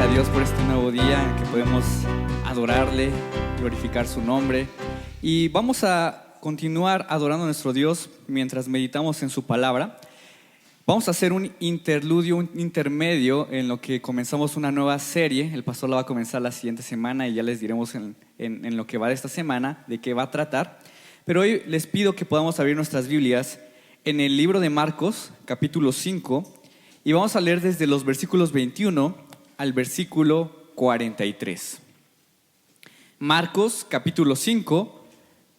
a Dios por este nuevo día en que podemos adorarle, glorificar su nombre. Y vamos a continuar adorando a nuestro Dios mientras meditamos en su palabra. Vamos a hacer un interludio, un intermedio en lo que comenzamos una nueva serie. El pastor la va a comenzar la siguiente semana y ya les diremos en lo que va de esta semana, de qué va a tratar. Pero hoy les pido que podamos abrir nuestras Biblias en el libro de Marcos, capítulo 5, y vamos a leer desde los versículos 21 al versículo 43. Marcos, capítulo 5,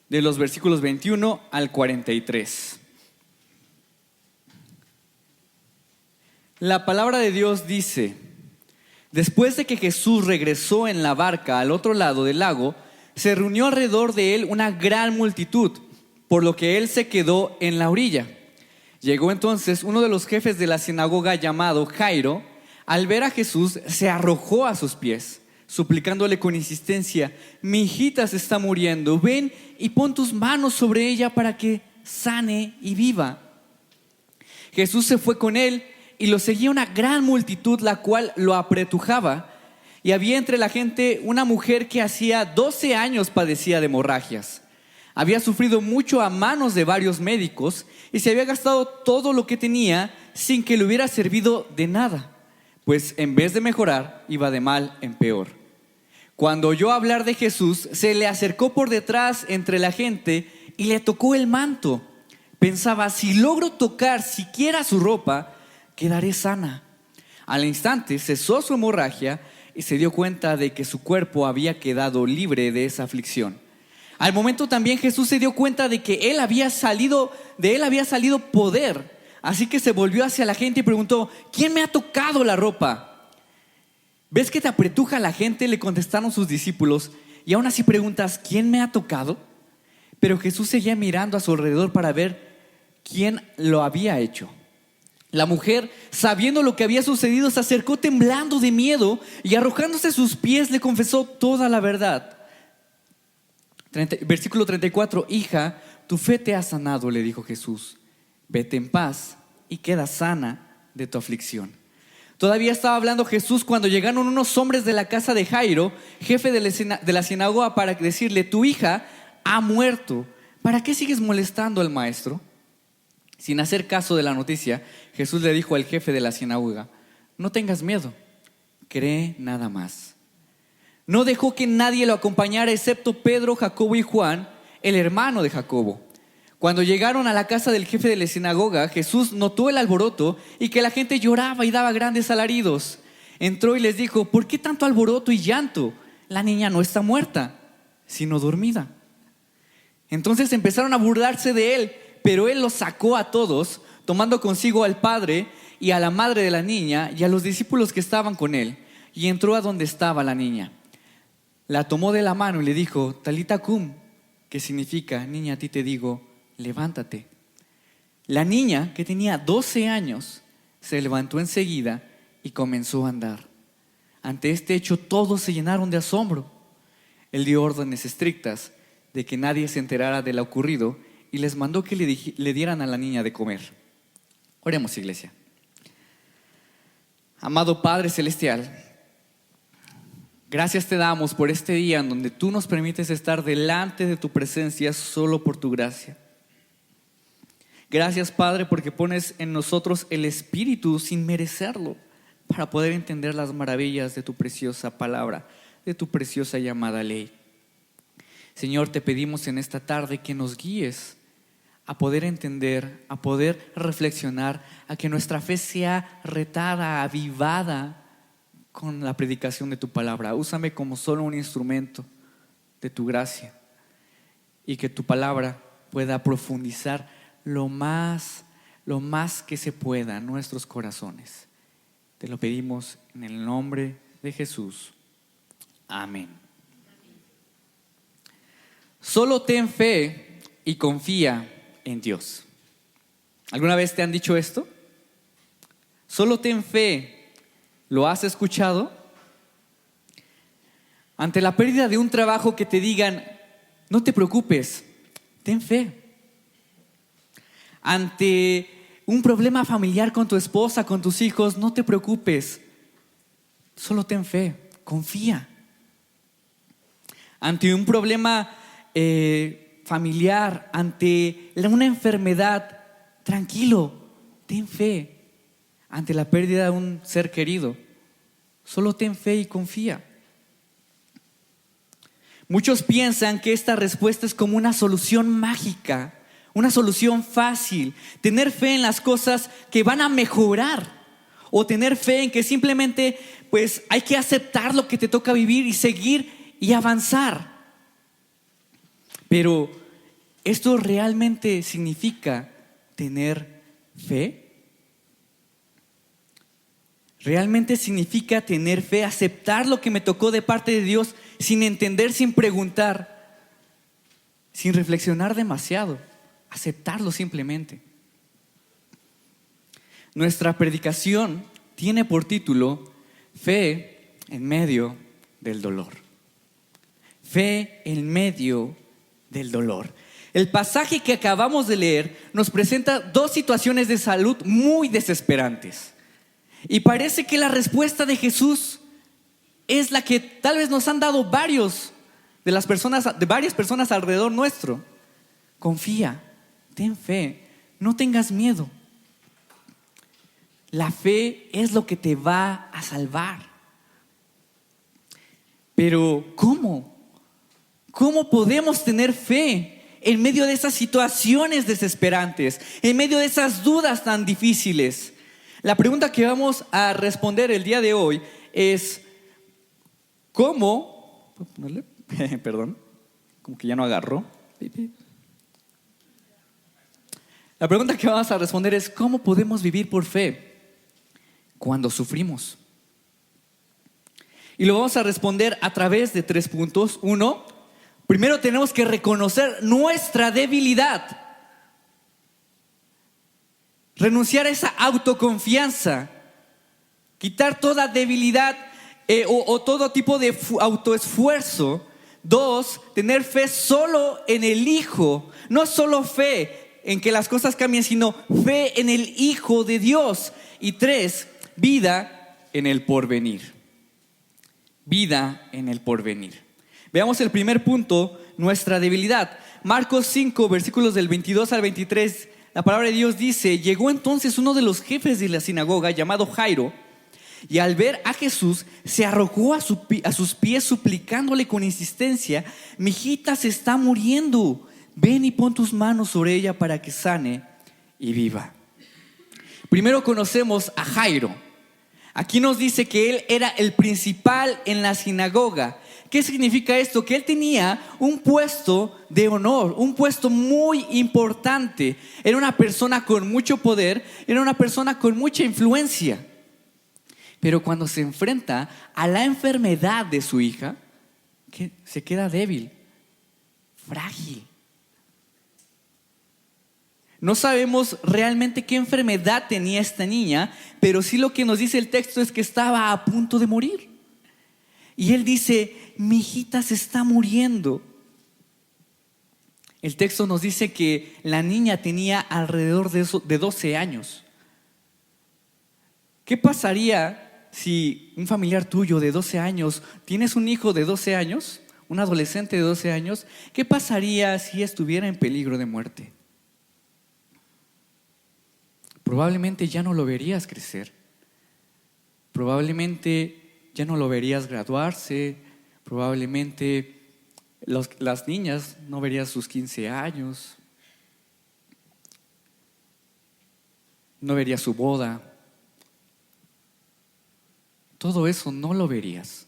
de los versículos 21 al 43. La palabra de Dios dice: después de que Jesús regresó en la barca al otro lado del lago, se reunió alrededor de él una gran multitud, por lo que él se quedó en la orilla. Llegó entonces uno de los jefes de la sinagoga llamado Jairo. Al ver a Jesús, se arrojó a sus pies, suplicándole con insistencia: mi hijita se está muriendo, ven y pon tus manos sobre ella para que sane y viva. Jesús se fue con él y lo seguía una gran multitud, la cual lo apretujaba. Y había entre la gente una mujer que hacía 12 años padecía de hemorragias. Había sufrido mucho a manos de varios médicos y se había gastado todo lo que tenía sin que le hubiera servido de nada, pues en vez de mejorar, iba de mal en peor. Cuando oyó hablar de Jesús, se le acercó por detrás entre la gente y le tocó el manto. Pensaba: si logro tocar siquiera su ropa, quedaré sana. Al instante cesó su hemorragia y se dio cuenta de que su cuerpo había quedado libre de esa aflicción. Al momento también Jesús se dio cuenta de que de él había salido poder. Así que se volvió hacia la gente y preguntó: ¿quién me ha tocado la ropa? ¿Ves que te apretuja la gente?, le contestaron sus discípulos. Y aún así preguntas: ¿quién me ha tocado? Pero Jesús seguía mirando a su alrededor para ver quién lo había hecho. La mujer, sabiendo lo que había sucedido, se acercó temblando de miedo y arrojándose a sus pies le confesó toda la verdad. Versículo 34: hija, tu fe te ha sanado, le dijo Jesús. Vete en paz y queda sana de tu aflicción. Todavía estaba hablando Jesús cuando llegaron unos hombres de la casa de Jairo, jefe de la sinagoga, para decirle: tu hija ha muerto. ¿Para qué sigues molestando al maestro? Sin hacer caso de la noticia, Jesús le dijo al jefe de la sinagoga: no tengas miedo, cree nada más. No dejó que nadie lo acompañara excepto Pedro, Jacobo y Juan, el hermano de Jacobo. Cuando llegaron a la casa del jefe de la sinagoga, Jesús notó el alboroto y que la gente lloraba y daba grandes alaridos. Entró y les dijo: ¿por qué tanto alboroto y llanto? La niña no está muerta, sino dormida. Entonces empezaron a burlarse de él, pero él los sacó a todos, tomando consigo al padre y a la madre de la niña y a los discípulos que estaban con él, y entró a donde estaba la niña. La tomó de la mano y le dijo: Talita cum, que significa: niña, a ti te digo, levántate. La niña, que tenía 12 años, se levantó enseguida y comenzó a andar. Ante este hecho todos se llenaron de asombro. Él dio órdenes estrictas de que nadie se enterara de lo ocurrido y les mandó que le dieran a la niña de comer. Oremos, iglesia. Amado Padre Celestial, gracias te damos por este día en donde tú nos permites estar delante de tu presencia solo por tu gracia. Gracias, Padre, porque pones en nosotros el Espíritu sin merecerlo, para poder entender las maravillas de tu preciosa palabra, de tu preciosa llamada ley. Señor, te pedimos en esta tarde que nos guíes a poder entender, a poder reflexionar, a que nuestra fe sea retada, avivada con la predicación de tu palabra. Úsame como solo un instrumento de tu gracia y que tu palabra pueda profundizar lo más que se pueda en nuestros corazones. Te lo pedimos en el nombre de Jesús. Amén. Solo ten fe y confía en Dios. ¿Alguna vez te han dicho esto? Solo ten fe. ¿Lo has escuchado? Ante la pérdida de un trabajo, que te digan: no te preocupes, ten fe. Ante un problema familiar con tu esposa, con tus hijos, no te preocupes, Solo ten fe, confía. Ante un problema familiar, ante una enfermedad, tranquilo, ten fe. Ante la pérdida de un ser querido, solo ten fe y confía. Muchos piensan que esta respuesta es como una solución mágica, una solución fácil. Tener fe en las cosas que van a mejorar, o tener fe en que simplemente pues hay que aceptar lo que te toca vivir y seguir y avanzar. Pero ¿esto realmente significa tener fe? ¿Realmente significa tener fe, aceptar lo que me tocó de parte de Dios sin entender, sin preguntar, sin reflexionar demasiado? Aceptarlo simplemente. Nuestra predicación tiene por título Fe en medio del dolor. Fe en medio del dolor. El pasaje que acabamos de leer nos presenta dos situaciones de salud muy desesperantes. Y parece que la respuesta de Jesús es la que tal vez nos han dado varias personas alrededor nuestro. Confía, ten fe, no tengas miedo. La fe es lo que te va a salvar. Pero ¿cómo? ¿Cómo podemos tener fe en medio de esas situaciones desesperantes, en medio de esas dudas tan difíciles? La pregunta que vamos a responder el día de hoy es ¿cómo? ¿Puedo ponerle? Perdón, como que ya no agarró. La pregunta que vamos a responder es ¿cómo podemos vivir por fe cuando sufrimos? Y lo vamos a responder a través de 3 puntos. 1, primero tenemos que reconocer nuestra debilidad. Renunciar a esa autoconfianza, quitar toda debilidad o todo tipo de autoesfuerzo. 2, tener fe solo en el Hijo. No solo fe en que las cosas cambien, sino fe en el Hijo de Dios. Y 3, vida en el porvenir. Vida en el porvenir. Veamos el primer punto, nuestra debilidad. Marcos 5, versículos del 22 al 23. La palabra de Dios dice: llegó entonces uno de los jefes de la sinagoga llamado Jairo, y al ver a Jesús se arrojó a sus pies suplicándole con insistencia: mi hijita se está muriendo, ven y pon tus manos sobre ella para que sane y viva. Primero conocemos a Jairo. Aquí nos dice que él era el principal en la sinagoga. ¿Qué significa esto? Que él tenía un puesto de honor, un puesto muy importante. Era una persona con mucho poder, era una persona con mucha influencia. Pero cuando se enfrenta a la enfermedad de su hija, ¿qué? Se queda débil, frágil. No sabemos realmente qué enfermedad tenía esta niña, pero sí lo que nos dice el texto es que estaba a punto de morir. Y él dice: mi hijita se está muriendo. El texto nos dice que la niña tenía alrededor de 12 años. ¿Qué pasaría si un familiar tuyo de 12 años, tienes un hijo de 12 años, un adolescente de 12 años, qué pasaría si estuviera en peligro de muerte? Probablemente ya no lo verías crecer. Probablemente ya no lo verías graduarse. Probablemente las niñas no verían sus 15 años. No verías su boda. Todo eso no lo verías.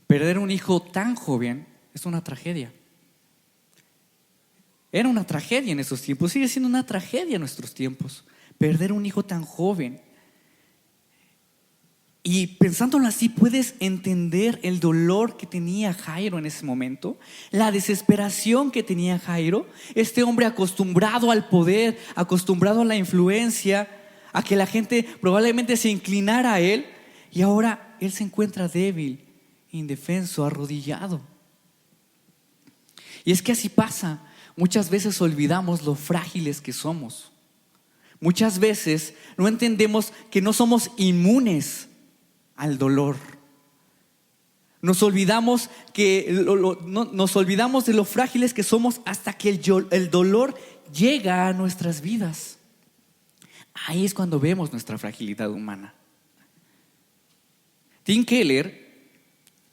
Perder un hijo tan joven es una tragedia. Era una tragedia en esos tiempos, sigue siendo una tragedia en nuestros tiempos, perder un hijo tan joven. Y pensándolo así, puedes entender el dolor que tenía Jairo en ese momento, la desesperación que tenía Jairo, este hombre acostumbrado al poder, acostumbrado a la influencia, a que la gente probablemente se inclinara a él, y ahora él se encuentra débil, indefenso, arrodillado. Y es que así pasa. Muchas veces olvidamos lo frágiles que somos. Muchas veces no entendemos que no somos inmunes al dolor. Nos olvidamos nos olvidamos de lo frágiles que somos hasta que el dolor llega a nuestras vidas. Ahí es cuando vemos nuestra fragilidad humana. Tim Keller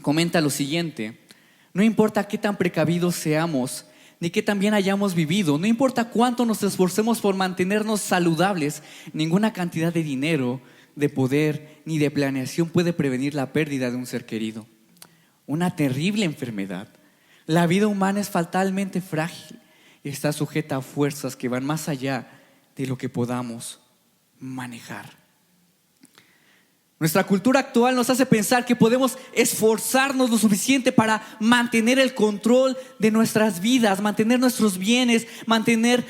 comenta lo siguiente: no importa qué tan precavidos seamos, ni qué tan bien hayamos vivido, no importa cuánto nos esforcemos por mantenernos saludables, ninguna cantidad de dinero, de poder, ni de planeación puede prevenir la pérdida de un ser querido. Una terrible enfermedad. La vida humana es fatalmente frágil y está sujeta a fuerzas que van más allá de lo que podamos manejar. Nuestra cultura actual nos hace pensar que podemos esforzarnos lo suficiente para mantener el control de nuestras vidas, mantener nuestros bienes, mantener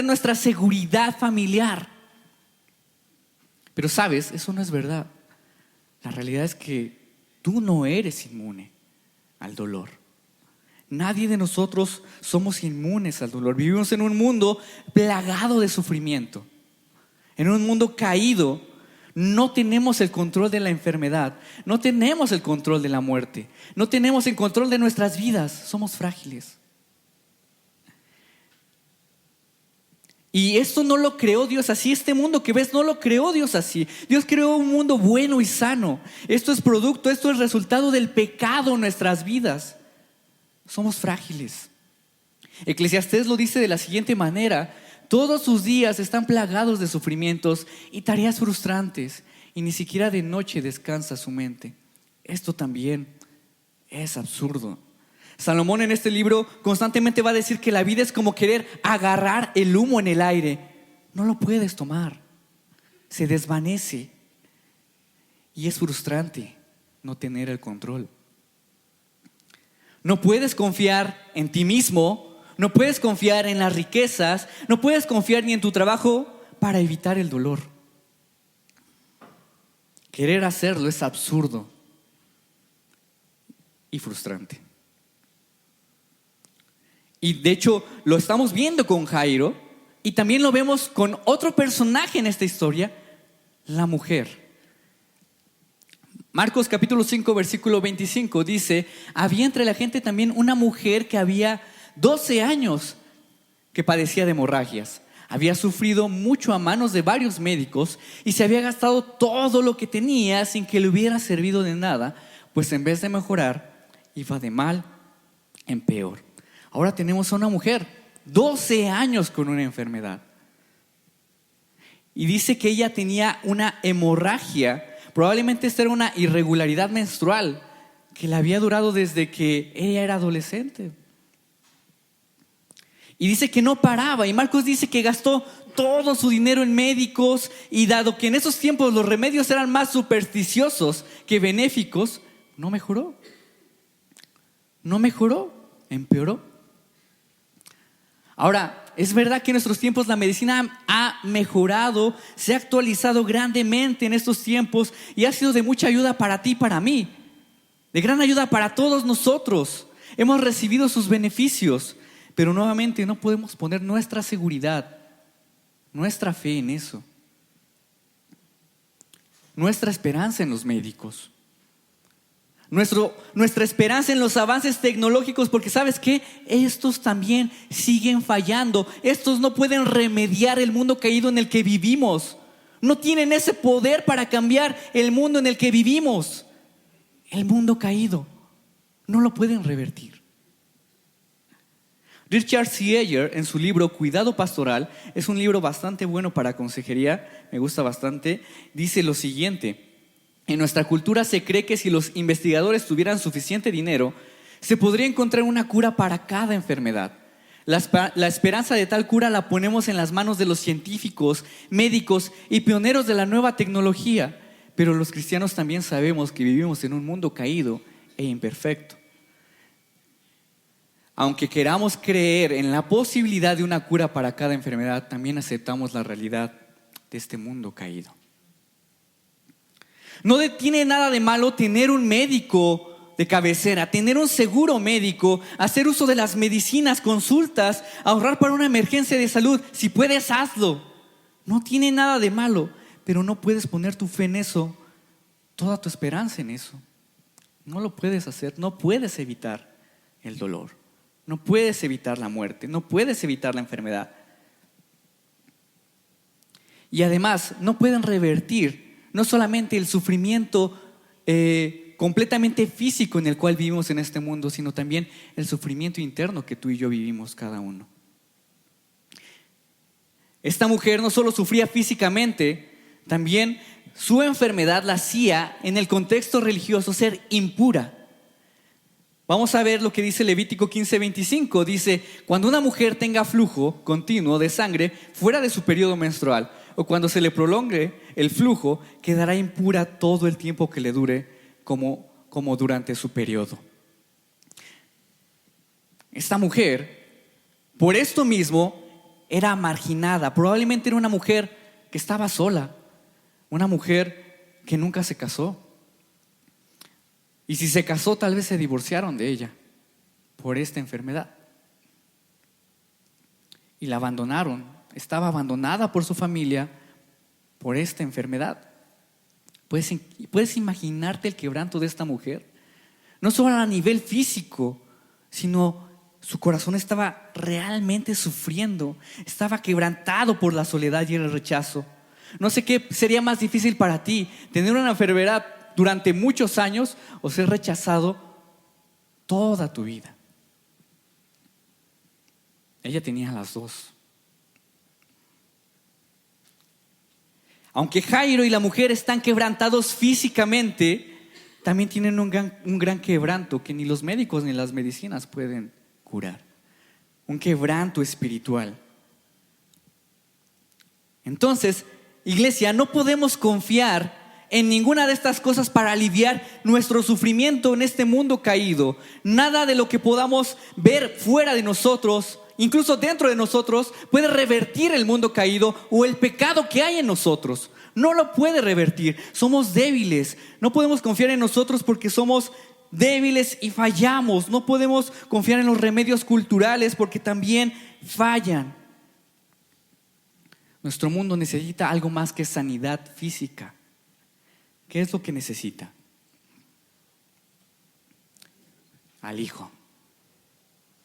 nuestra seguridad familiar. Pero sabes, eso no es verdad. La realidad es que tú no eres inmune al dolor. Nadie de nosotros somos inmunes al dolor. Vivimos en un mundo plagado de sufrimiento, en un mundo caído. No tenemos el control de la enfermedad, no tenemos el control de la muerte, no tenemos el control de nuestras vidas, somos frágiles. Y esto no lo creó Dios así, este mundo que ves no lo creó Dios así. Dios creó un mundo bueno y sano. Esto es resultado del pecado en nuestras vidas. Somos frágiles. Eclesiastés lo dice de la siguiente manera: todos sus días están plagados de sufrimientos y tareas frustrantes, y ni siquiera de noche descansa su mente. Esto también es absurdo. Salomón en este libro constantemente va a decir que la vida es como querer agarrar el humo en el aire. No lo puedes tomar, se desvanece y es frustrante no tener el control. No puedes confiar en ti mismo, no puedes confiar en las riquezas, no puedes confiar ni en tu trabajo para evitar el dolor. Querer hacerlo es absurdo y frustrante. Y de hecho lo estamos viendo con Jairo y también lo vemos con otro personaje en esta historia, la mujer. Marcos capítulo 5 versículo 25 dice: había entre la gente también una mujer que había 12 años que padecía de hemorragias. Había sufrido mucho a manos de varios médicos y se había gastado todo lo que tenía sin que le hubiera servido de nada, pues en vez de mejorar, iba de mal en peor. Ahora tenemos a una mujer, 12 años con una enfermedad. Y dice que ella tenía una hemorragia. Probablemente esta era una irregularidad menstrual que le había durado desde que ella era adolescente. Y dice que no paraba. Y Marcos dice que gastó todo su dinero en médicos. Y dado que en esos tiempos los remedios eran más supersticiosos que benéficos, no mejoró. No mejoró, empeoró. Ahora, es verdad que en nuestros tiempos la medicina ha mejorado, se ha actualizado grandemente en estos tiempos y ha sido de mucha ayuda para ti y para mí, de gran ayuda para todos nosotros. Hemos recibido sus beneficios, pero nuevamente no podemos poner nuestra seguridad, nuestra fe en eso, nuestra esperanza en los médicos. Nuestra esperanza en los avances tecnológicos, porque ¿sabes qué? Estos también siguen fallando. Estos no pueden remediar el mundo caído en el que vivimos. No tienen ese poder para cambiar el mundo en el que vivimos. El mundo caído no lo pueden revertir. Richard C. Ayer, en su libro Cuidado Pastoral, es un libro bastante bueno para consejería, me gusta bastante, dice lo siguiente: en nuestra cultura se cree que si los investigadores tuvieran suficiente dinero, se podría encontrar una cura para cada enfermedad. La esperanza de tal cura la ponemos en las manos de los científicos, médicos y pioneros de la nueva tecnología. Pero los cristianos también sabemos que vivimos en un mundo caído e imperfecto. Aunque queramos creer en la posibilidad de una cura para cada enfermedad, también aceptamos la realidad de este mundo caído. No tiene nada de malo tener un médico de cabecera, tener un seguro médico, hacer uso de las medicinas, consultas, ahorrar para una emergencia de salud. Si puedes, hazlo. No tiene nada de malo, pero no puedes poner tu fe en eso toda tu esperanza en eso. No lo puedes hacer, no puedes evitar el dolor, no puedes evitar la muerte, no puedes evitar la enfermedad. Y además no pueden revertir no solamente el sufrimiento completamente físico en el cual vivimos en este mundo, sino también el sufrimiento interno que tú y yo vivimos cada uno. Esta mujer no solo sufría físicamente, también su enfermedad la hacía en el contexto religioso ser impura. Vamos a ver lo que dice Levítico 15:25. Dice: cuando una mujer tenga flujo continuo de sangre fuera de su periodo menstrual, o cuando se le prolongue el flujo, quedará impura todo el tiempo que le dure, como durante su periodo. Esta mujer, por esto mismo, era marginada. Probablemente era una mujer que estaba sola, una mujer que nunca se casó. Y si se casó, tal vez se divorciaron de ella por esta enfermedad. Y la abandonaron. Estaba abandonada por su familia por esta enfermedad. ¿Puedes imaginarte el quebranto de esta mujer? No solo a nivel físico, sino su corazón estaba realmente sufriendo. Estaba quebrantado por la soledad y el rechazo. No sé qué sería más difícil para ti: tener una enfermedad durante muchos años o ser rechazado toda tu vida. Ella tenía las dos. Aunque Jairo y la mujer están quebrantados físicamente, también tienen un gran quebranto que ni los médicos ni las medicinas pueden curar. Un quebranto espiritual. Entonces, iglesia, no podemos confiar en ninguna de estas cosas para aliviar nuestro sufrimiento en este mundo caído. Nada de lo que podamos ver fuera de nosotros, incluso dentro de nosotros, puede revertir el mundo caído o el pecado que hay en nosotros. No lo puede revertir. Somos débiles. No podemos confiar en nosotros porque somos débiles y fallamos. No podemos confiar en los remedios culturales porque también fallan. Nuestro mundo necesita algo más que sanidad física. ¿Qué es lo que necesita? Al Hijo.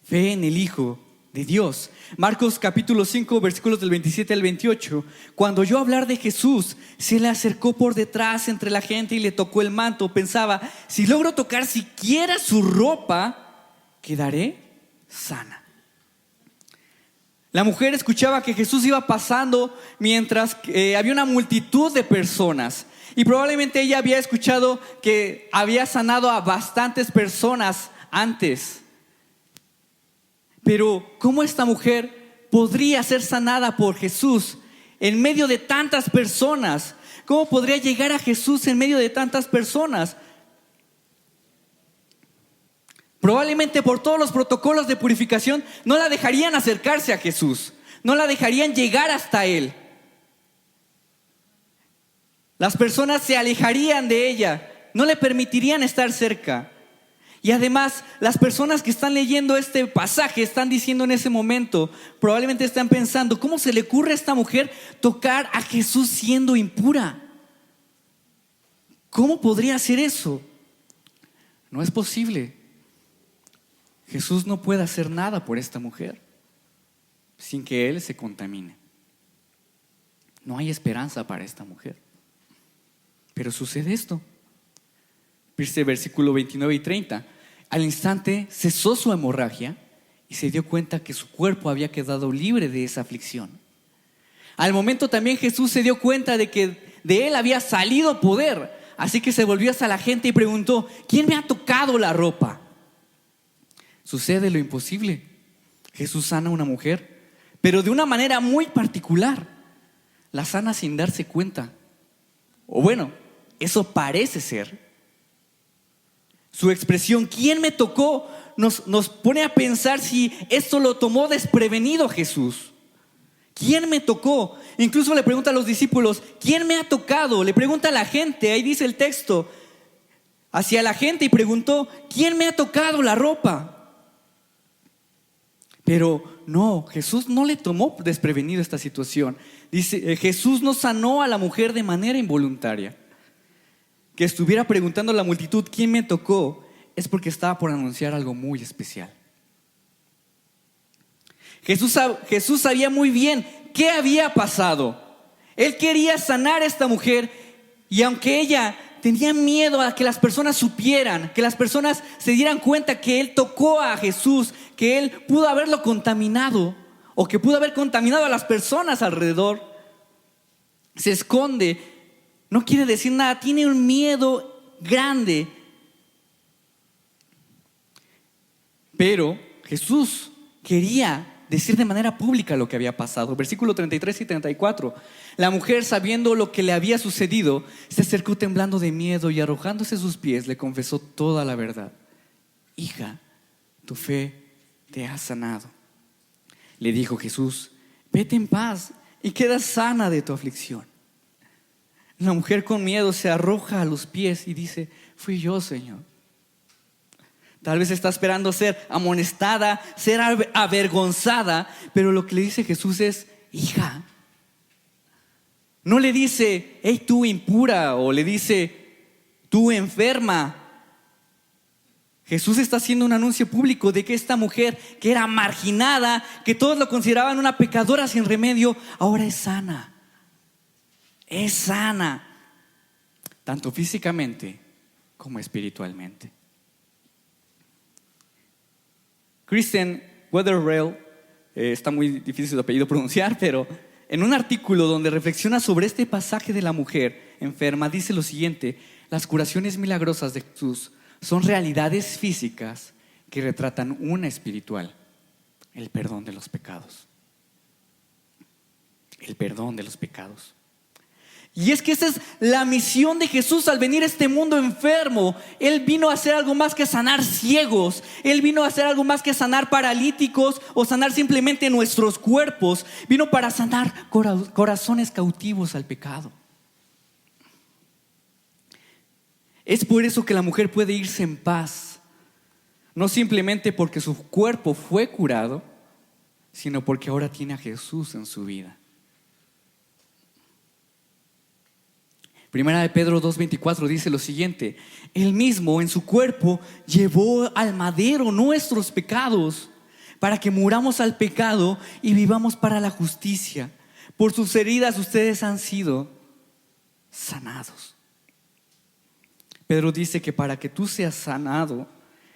Fe en el Hijo de Dios. Marcos capítulo 5, versículos del 27 al 28. Cuando oyó hablar de Jesús, se le acercó por detrás entre la gente y le tocó el manto. Pensaba: si logro tocar siquiera su ropa, quedaré sana. La mujer escuchaba que Jesús iba pasando mientras había una multitud de personas. Y probablemente ella había escuchado que había sanado a bastantes personas antes. Pero ¿cómo esta mujer podría ser sanada por Jesús en medio de tantas personas? ¿Cómo podría llegar a Jesús en medio de tantas personas? Probablemente por todos los protocolos de purificación no la dejarían acercarse a Jesús, no la dejarían llegar hasta Él. Las personas se alejarían de ella, no le permitirían estar cerca. Y además, las personas que están leyendo este pasaje están diciendo en ese momento, probablemente están pensando: ¿cómo se le ocurre a esta mujer tocar a Jesús siendo impura? ¿Cómo podría hacer eso? No es posible. Jesús no puede hacer nada por esta mujer sin que Él se contamine. No hay esperanza para esta mujer. Pero sucede esto. Dice versículo 29 y 30. Al instante cesó su hemorragia y se dio cuenta que su cuerpo había quedado libre de esa aflicción. Al momento también Jesús se dio cuenta de que de Él había salido poder. Así que se volvió hacia la gente y preguntó: ¿quién me ha tocado la ropa? Sucede lo imposible. Jesús sana a una mujer, pero de una manera muy particular. La sana sin darse cuenta. O bueno, eso parece ser. Su expresión ¿quién me tocó? Nos pone a pensar si esto lo tomó desprevenido Jesús. ¿Quién me tocó? Incluso le pregunta a los discípulos: ¿quién me ha tocado? Le pregunta a la gente, ahí dice el texto, hacia la gente, y preguntó: ¿quién me ha tocado la ropa? Pero no, Jesús no le tomó desprevenido esta situación. Dice, Jesús no sanó a la mujer de manera involuntaria. que estuviera preguntando a la multitud quién me tocó, es porque estaba por anunciar algo muy especial. Jesús sabía muy bien qué había pasado. Él quería sanar a esta mujer, y aunque ella tenía miedo a que las personas supieran, que las personas se dieran cuenta que él tocó a Jesús, que él pudo haberlo contaminado o que pudo haber contaminado a las personas alrededor, se esconde, no quiere decir nada, tiene un miedo grande. Pero Jesús quería decir de manera pública lo que había pasado. Versículo 33 y 34. La mujer, sabiendo lo que le había sucedido, se acercó temblando de miedo y arrojándose a sus pies le confesó toda la verdad. Hija, tu fe te ha sanado. Le dijo Jesús, vete en paz y queda sana de tu aflicción. La mujer con miedo se arroja a los pies y dice, fui yo, Señor. Tal vez está esperando ser amonestada, ser avergonzada, pero lo que le dice Jesús es, hija. No le dice, hey, tú impura, o le dice, tú enferma. Jesús está haciendo un anuncio público de que esta mujer, que era marginada, que todos lo consideraban una pecadora sin remedio, ahora es sana. Es sana, tanto físicamente como espiritualmente. Kristen Wetherell, está muy difícil de apellido pronunciar, pero en un artículo donde reflexiona sobre este pasaje de la mujer enferma, dice lo siguiente: las curaciones milagrosas de Jesús son realidades físicas que retratan una espiritual, el perdón de los pecados. El perdón de los pecados. Y es que esa es la misión de Jesús al venir a este mundo enfermo. Él vino a hacer algo más que sanar ciegos. Él vino a hacer algo más que sanar paralíticos o sanar simplemente nuestros cuerpos. Vino para sanar corazones cautivos al pecado. Es por eso que la mujer puede irse en paz. No simplemente porque su cuerpo fue curado, sino porque ahora tiene a Jesús en su vida. Primera de Pedro 2:24 dice lo siguiente: Él mismo en su cuerpo llevó al madero nuestros pecados, para que muramos al pecado y vivamos para la justicia. Por sus heridas ustedes han sido sanados. Pedro dice que para que tú seas sanado,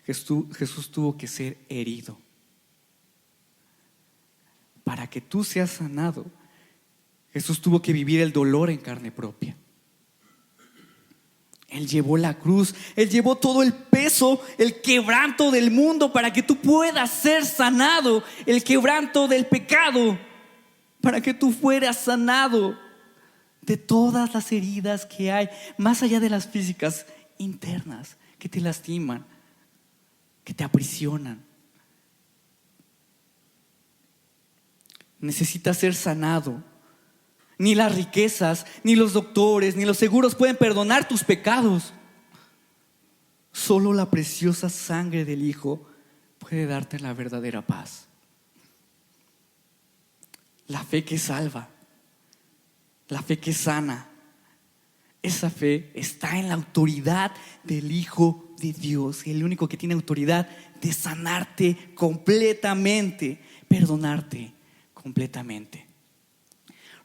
Jesús tuvo que ser herido. Para que tú seas sanado, Jesús tuvo que vivir el dolor en carne propia. Él llevó la cruz, Él llevó todo el peso, el quebranto del mundo para que tú puedas ser sanado, el quebranto del pecado, para que tú fueras sanado de todas las heridas que hay, más allá de las físicas, internas, que te lastiman, que te aprisionan. Necesitas ser sanado. Ni las riquezas, ni los doctores, ni los seguros pueden perdonar tus pecados. Solo la preciosa sangre del Hijo puede darte la verdadera paz. La fe que salva, la fe que sana. Esa fe está en la autoridad del Hijo de Dios, el único que tiene autoridad de sanarte completamente, perdonarte completamente.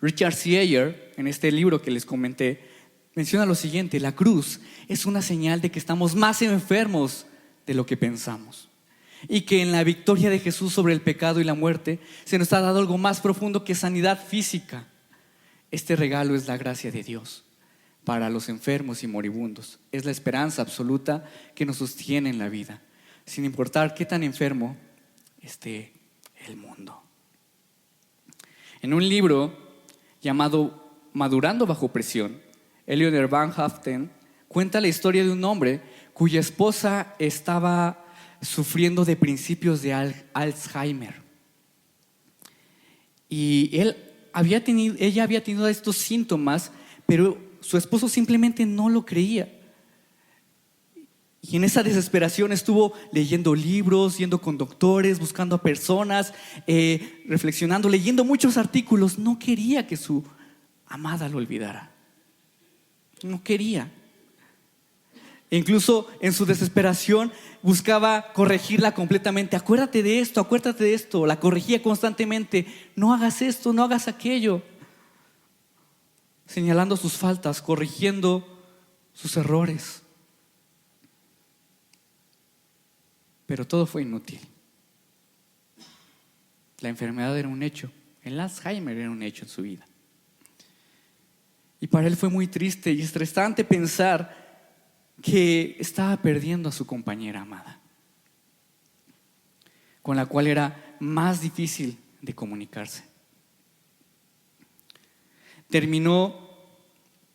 Richard C. Ayer, en este libro que les comenté, menciona lo siguiente: la cruz es una señal de que estamos más enfermos de lo que pensamos, y que en la victoria de Jesús sobre el pecado y la muerte se nos ha dado algo más profundo que sanidad física. Este regalo es la gracia de Dios para los enfermos y moribundos. Es la esperanza absoluta que nos sostiene en la vida, sin importar qué tan enfermo esté el mundo. En un libro llamado Madurando bajo presión, Eleanor Van Haften cuenta la historia de un hombre cuya esposa estaba sufriendo de principios de Alzheimer. Y ella había tenido estos síntomas, pero su esposo simplemente no lo creía. Y en esa desesperación estuvo leyendo libros, yendo con doctores, buscando a personas, reflexionando, leyendo muchos artículos. No quería que su amada lo olvidara. No quería. E incluso en su desesperación buscaba corregirla completamente. Acuérdate de esto, acuérdate de esto. La corregía constantemente. No hagas esto, no hagas aquello. Señalando sus faltas, corrigiendo sus errores. Pero todo fue inútil. La enfermedad era un hecho. El Alzheimer era un hecho en su vida. Y para él fue muy triste y estresante pensar que estaba perdiendo a su compañera amada, con la cual era más difícil de comunicarse.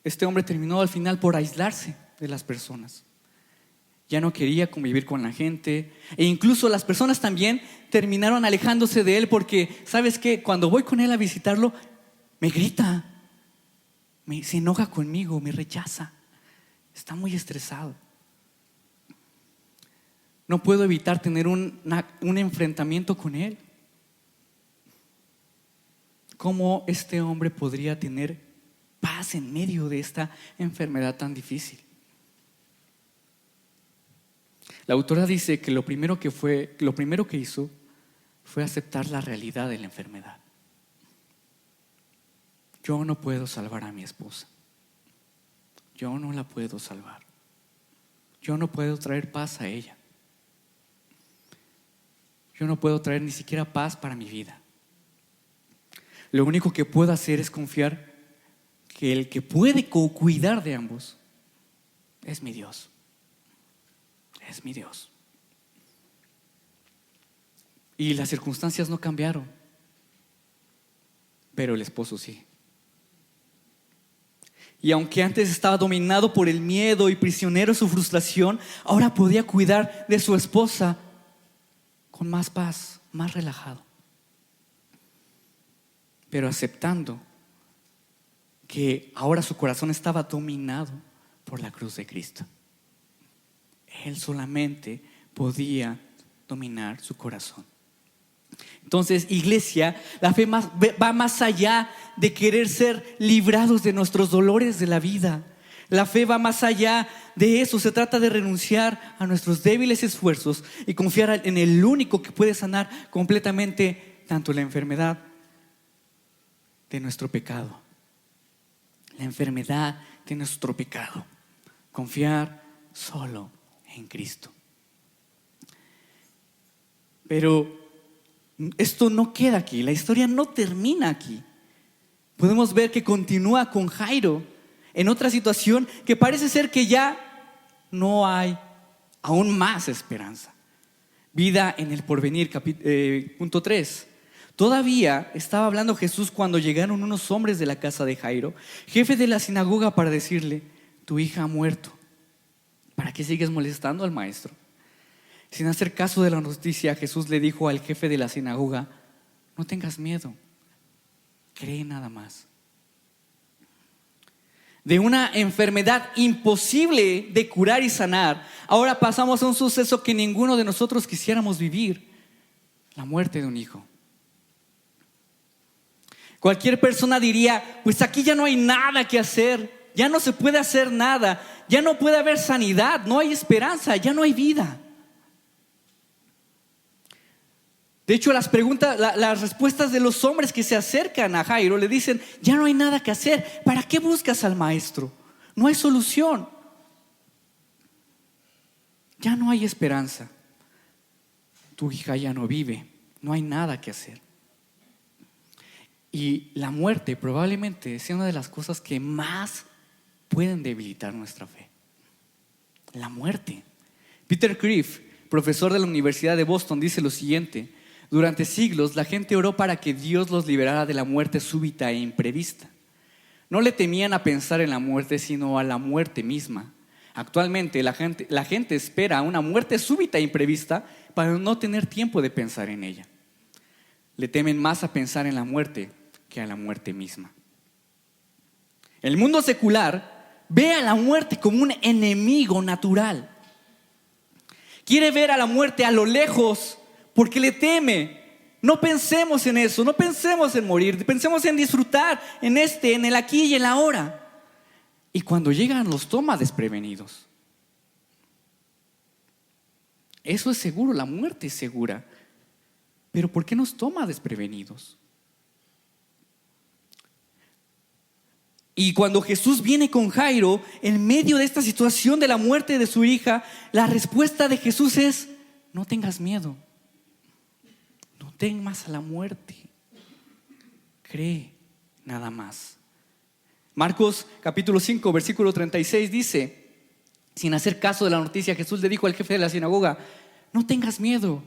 Este hombre terminó al final por aislarse de las personas. Ya no quería convivir con la gente, e incluso las personas también terminaron alejándose de él porque, ¿sabes qué? Cuando voy con él a visitarlo, me grita, se enoja conmigo, me rechaza, está muy estresado. No puedo evitar tener un enfrentamiento con él. ¿Cómo este hombre podría tener paz en medio de esta enfermedad tan difícil? La autora dice que lo primero que hizo fue aceptar la realidad de la enfermedad. Yo no puedo salvar a mi esposa. Yo no la puedo salvar. Yo no puedo traer paz a ella. Yo no puedo traer ni siquiera paz para mi vida. Lo único que puedo hacer es confiar que el que puede cuidar de ambos es mi Dios. Es mi Dios. Y las circunstancias no cambiaron, pero el esposo sí. Y aunque antes estaba dominado por el miedo y prisionero de su frustración, ahora podía cuidar de su esposa con más paz, más relajado. Pero aceptando que ahora su corazón estaba dominado por la cruz de Cristo. Él solamente podía dominar su corazón. Entonces, iglesia, la fe va más allá de querer ser librados de nuestros dolores de la vida. La fe va más allá de eso. Se trata de renunciar a nuestros débiles esfuerzos y confiar en el único que puede sanar completamente tanto la enfermedad de nuestro pecado. La enfermedad de nuestro pecado. Confiar solo en Cristo. Pero esto no queda aquí, la historia no termina aquí. Podemos ver que continúa con Jairo en otra situación que parece ser que ya no hay aún más esperanza. Vida en el porvenir, punto 3. Todavía estaba hablando Jesús cuando llegaron unos hombres de la casa de Jairo, jefe de la sinagoga, para decirle: tu hija ha muerto. ¿Para qué sigues molestando al maestro? Sin hacer caso de la noticia, Jesús le dijo al jefe de la sinagoga: no tengas miedo, cree nada más. De una enfermedad imposible de curar y sanar, ahora pasamos a un suceso que ninguno de nosotros quisiéramos vivir: la muerte de un hijo. Cualquier persona diría: pues aquí ya no hay nada que hacer, ya no se puede hacer nada, ya no puede haber sanidad, no hay esperanza, ya no hay vida. De hecho, las respuestas de los hombres que se acercan a Jairo le dicen: ya no hay nada que hacer, ¿para qué buscas al maestro? No hay solución, ya no hay esperanza, tu hija ya no vive, no hay nada que hacer. Y la muerte probablemente sea una de las cosas que más pueden debilitar nuestra fe. La muerte. Peter Kreeft, profesor de la Universidad de Boston, dice lo siguiente: durante siglos la gente oró para que Dios los liberara de la muerte súbita e imprevista. No le temían a pensar en la muerte, sino a la muerte misma. Actualmente la gente espera una muerte súbita e imprevista para no tener tiempo de pensar en ella. Le temen más a pensar en la muerte que a la muerte misma. El mundo secular ve a la muerte como un enemigo natural. Quiere ver a la muerte a lo lejos porque le teme. No pensemos en eso, no pensemos en morir, pensemos en disfrutar en el aquí y en el ahora. Y cuando llegan los toma desprevenidos. Eso es seguro, la muerte es segura. Pero ¿por qué nos toma desprevenidos? Y cuando Jesús viene con Jairo, en medio de esta situación de la muerte de su hija, la respuesta de Jesús es: no tengas miedo, no temas a la muerte, cree nada más. Marcos capítulo 5, versículo 36 dice, sin hacer caso de la noticia, Jesús le dijo al jefe de la sinagoga: no tengas miedo,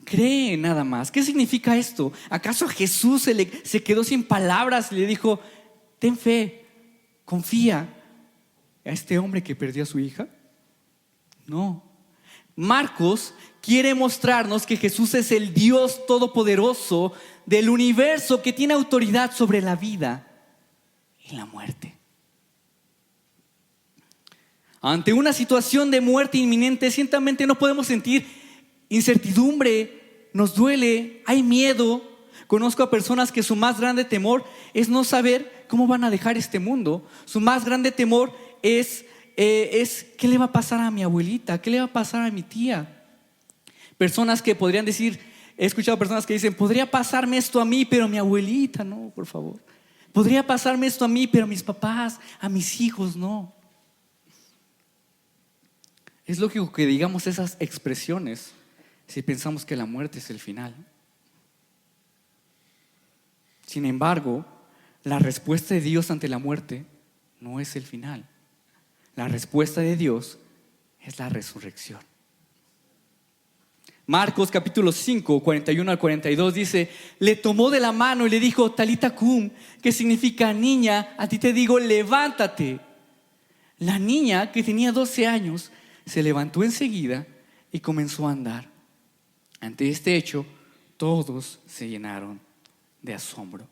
cree nada más. ¿Qué significa esto? ¿Acaso a Jesús se quedó sin palabras y le dijo: ten fe, confía a este hombre que perdió a su hija? No. Marcos quiere mostrarnos que Jesús es el Dios todopoderoso del universo, que tiene autoridad sobre la vida y la muerte. Ante una situación de muerte inminente, ciertamente no podemos sentir incertidumbre, nos duele, hay miedo. Conozco a personas que su más grande temor es no saber cómo van a dejar este mundo. Su más grande temor es ¿qué le va a pasar a mi abuelita? ¿Qué le va a pasar a mi tía? Personas que podrían decir, he escuchado personas que dicen: podría pasarme esto a mí, pero a mi abuelita no, por favor. Podría pasarme esto a mí, pero a mis papás, a mis hijos no. Es lógico que digamos esas expresiones si pensamos que la muerte es el final. Sin embargo, la respuesta de Dios ante la muerte no es el final. La respuesta de Dios es la resurrección. Marcos capítulo 5, 41 al 42 dice: le tomó de la mano y le dijo: Talita cum, que significa: niña, a ti te digo, levántate. La niña, que tenía 12 años, se levantó enseguida y comenzó a andar. Ante este hecho, todos se llenaron de asombro.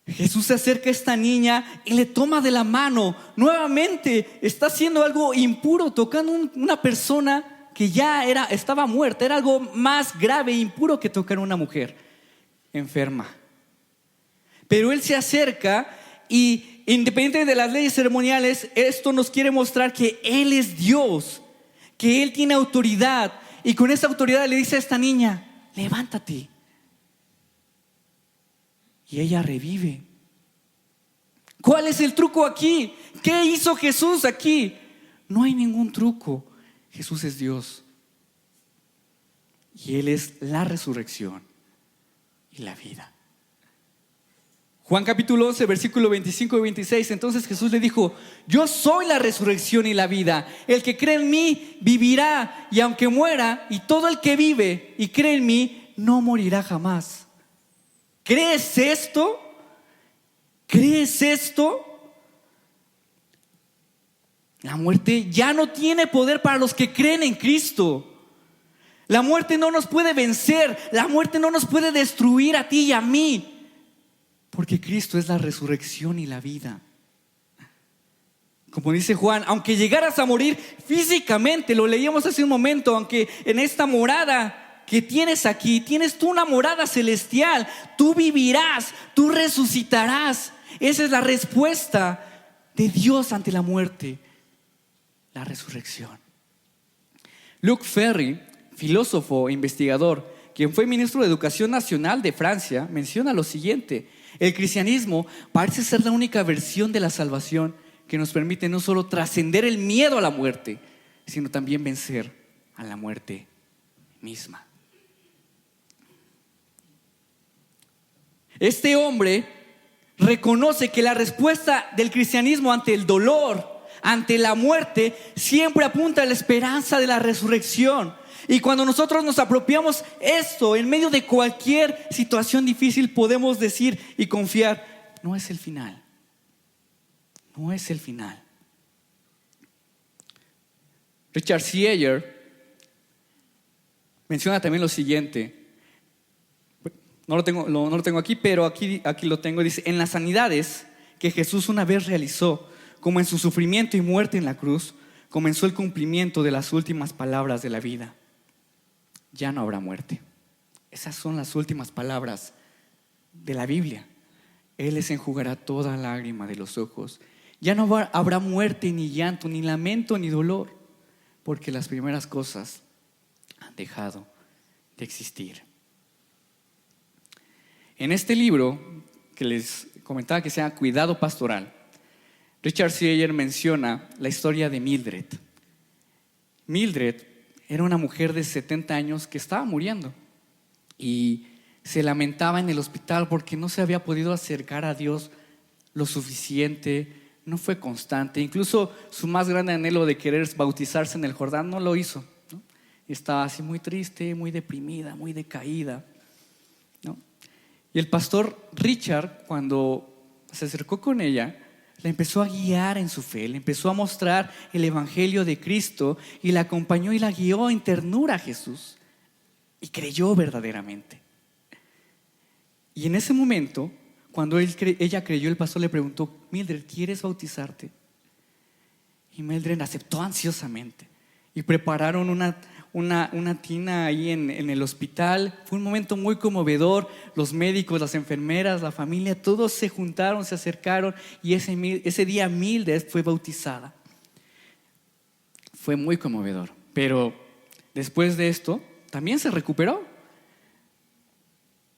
Jesús se acerca a esta niña y le toma de la mano. Nuevamente está haciendo algo impuro, tocando una persona que ya estaba muerta. Era algo más grave e impuro que tocar a una mujer enferma. Pero él se acerca y, independiente de las leyes ceremoniales, esto nos quiere mostrar que Él es Dios, que Él tiene autoridad. Y con esa autoridad le dice a esta niña: levántate. Y ella revive. ¿Cuál es el truco aquí? ¿Qué hizo Jesús aquí? No hay ningún truco. Jesús es Dios. Y Él es la resurrección y la vida. Juan capítulo 11, versículo 25 y 26. Entonces Jesús le dijo: yo soy la resurrección y la vida. El que cree en mí vivirá, y aunque muera, y todo el que vive y cree en mí no morirá jamás. ¿Crees esto? ¿Crees esto? La muerte ya no tiene poder para los que creen en Cristo. La muerte no nos puede vencer. La muerte no nos puede destruir a ti y a mí, porque Cristo es la resurrección y la vida. Como dice Juan: aunque llegaras a morir físicamente, lo leíamos hace un momento, aunque en esta morada que tienes aquí, tienes tú una morada celestial, tú vivirás, tú resucitarás. Esa es la respuesta de Dios ante la muerte, la resurrección. Luc Ferry, filósofo e investigador, quien fue ministro de Educación Nacional de Francia, menciona lo siguiente: el cristianismo parece ser la única versión de la salvación que nos permite no solo trascender el miedo a la muerte, sino también vencer a la muerte misma. Este hombre reconoce que la respuesta del cristianismo ante el dolor, ante la muerte, siempre apunta a la esperanza de la resurrección. Y cuando nosotros nos apropiamos esto en medio de cualquier situación difícil, podemos decir y confiar: no es el final. No es el final. Richard Sieger menciona también lo siguiente. No lo tengo aquí, pero aquí lo tengo. Dice: en las sanidades que Jesús una vez realizó, como en su sufrimiento y muerte en la cruz, comenzó el cumplimiento de las últimas palabras de la vida. Ya no habrá muerte. Esas son las últimas palabras de la Biblia. Él les enjugará toda lágrima de los ojos. Ya no habrá muerte, ni llanto, ni lamento, ni dolor, porque las primeras cosas han dejado de existir. En este libro que les comentaba que se llama Cuidado Pastoral, Richard Sieger menciona la historia de Mildred. Mildred era una mujer de 70 años que estaba muriendo y se lamentaba en el hospital porque no se había podido acercar a Dios lo suficiente, no fue constante. Incluso su más grande anhelo de querer bautizarse en el Jordán no lo hizo, ¿no? Estaba así muy triste, muy deprimida, muy decaída, ¿no? Y el pastor Richard, cuando se acercó con ella, la empezó a guiar en su fe, le empezó a mostrar el evangelio de Cristo y la acompañó y la guió en ternura a Jesús y creyó verdaderamente. Y en ese momento, cuando ella creyó, el pastor le preguntó: Mildred, ¿quieres bautizarte? Y Mildred aceptó ansiosamente y prepararon una tina ahí en el hospital. Fue un momento muy conmovedor. Los médicos, las enfermeras, la familia, todos se juntaron, se acercaron y ese día Mildred fue bautizada. Fue muy conmovedor, pero después de esto también se recuperó.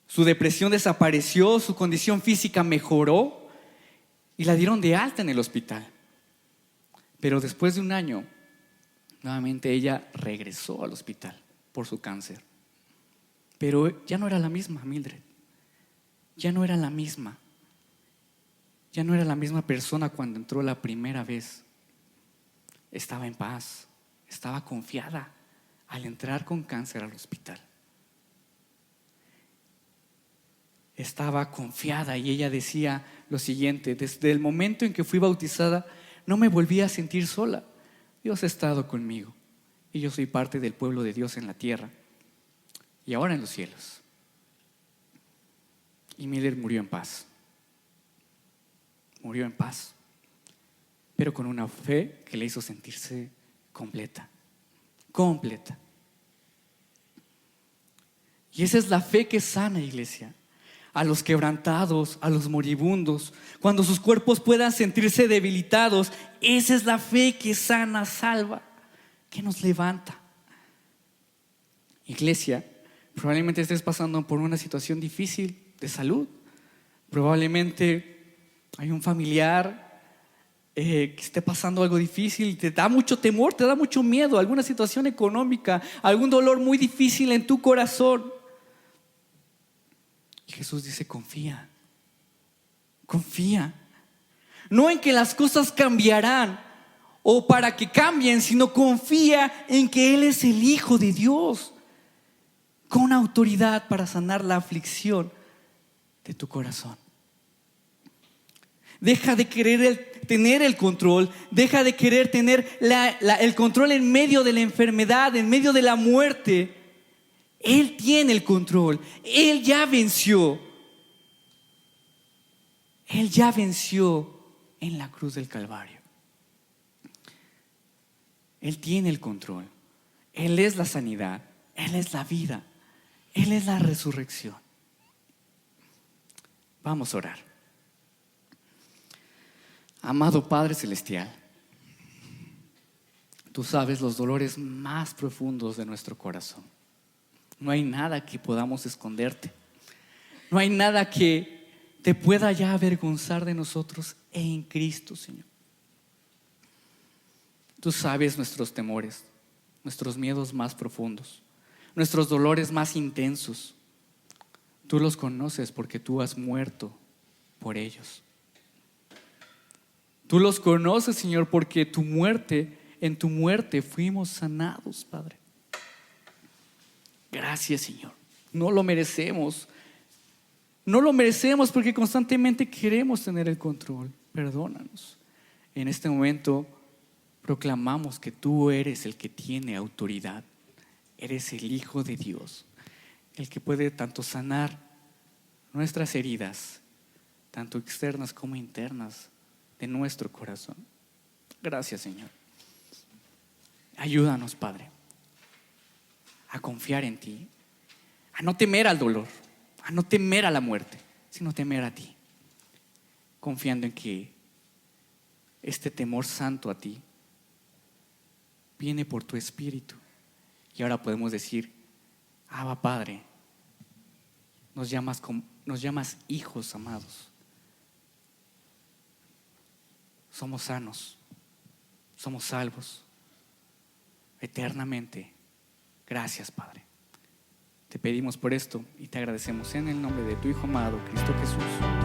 Su depresión desapareció, su condición física mejoró y la dieron de alta en el hospital. Pero después de un año, nuevamente ella regresó al hospital por su cáncer. Pero ya no era la misma Mildred. Ya no era la misma. Ya no era la misma persona cuando entró la primera vez. Estaba en paz, estaba confiada al entrar con cáncer al hospital. Estaba confiada y ella decía lo siguiente: desde el momento en que fui bautizada no me volví a sentir sola. Dios ha estado conmigo y yo soy parte del pueblo de Dios en la tierra y ahora en los cielos. Y Miller murió en paz. Murió en paz, pero con una fe que le hizo sentirse completa. Completa. Y esa es la fe que sana, iglesia. A los quebrantados, a los moribundos, cuando sus cuerpos puedan sentirse debilitados, esa es la fe que sana, salva, que nos levanta. Iglesia, probablemente estés pasando por una situación difícil de salud. Probablemente hay un familiar que esté pasando algo difícil, te da mucho temor, te da mucho miedo, alguna situación económica, algún dolor muy difícil en tu corazón. Jesús dice: confía, confía. No en que las cosas cambiarán o para que cambien, sino confía en que Él es el Hijo de Dios, con autoridad para sanar la aflicción de tu corazón. Deja de querer tener el control, deja de querer tener el control en medio de la enfermedad, en medio de la muerte. Él tiene el control. Él ya venció. Él ya venció en la cruz del Calvario. Él tiene el control. Él es la sanidad. Él es la vida. Él es la resurrección. Vamos a orar. Amado Padre Celestial, tú sabes los dolores más profundos de nuestro corazón. No hay nada que podamos esconderte. No hay nada que te pueda ya avergonzar de nosotros en Cristo, Señor. Tú sabes nuestros temores, nuestros miedos más profundos, nuestros dolores más intensos. Tú los conoces porque tú has muerto por ellos. Tú los conoces, Señor, porque en tu muerte fuimos sanados, Padre. Gracias, Señor. No lo merecemos. No lo merecemos porque constantemente queremos tener el control. Perdónanos. En este momento proclamamos que tú eres el que tiene autoridad. Eres el Hijo de Dios, el que puede tanto sanar nuestras heridas, tanto externas como internas, de nuestro corazón. Gracias, Señor. Ayúdanos, Padre, a confiar en ti, a no temer al dolor, a no temer a la muerte, sino temer a ti, confiando en que este temor santo a ti viene por tu Espíritu. Y ahora podemos decir: Abba, Padre, nos llamas hijos amados. Somos sanos, somos salvos eternamente. Gracias, Padre. Te pedimos por esto y te agradecemos en el nombre de tu Hijo amado, Cristo Jesús.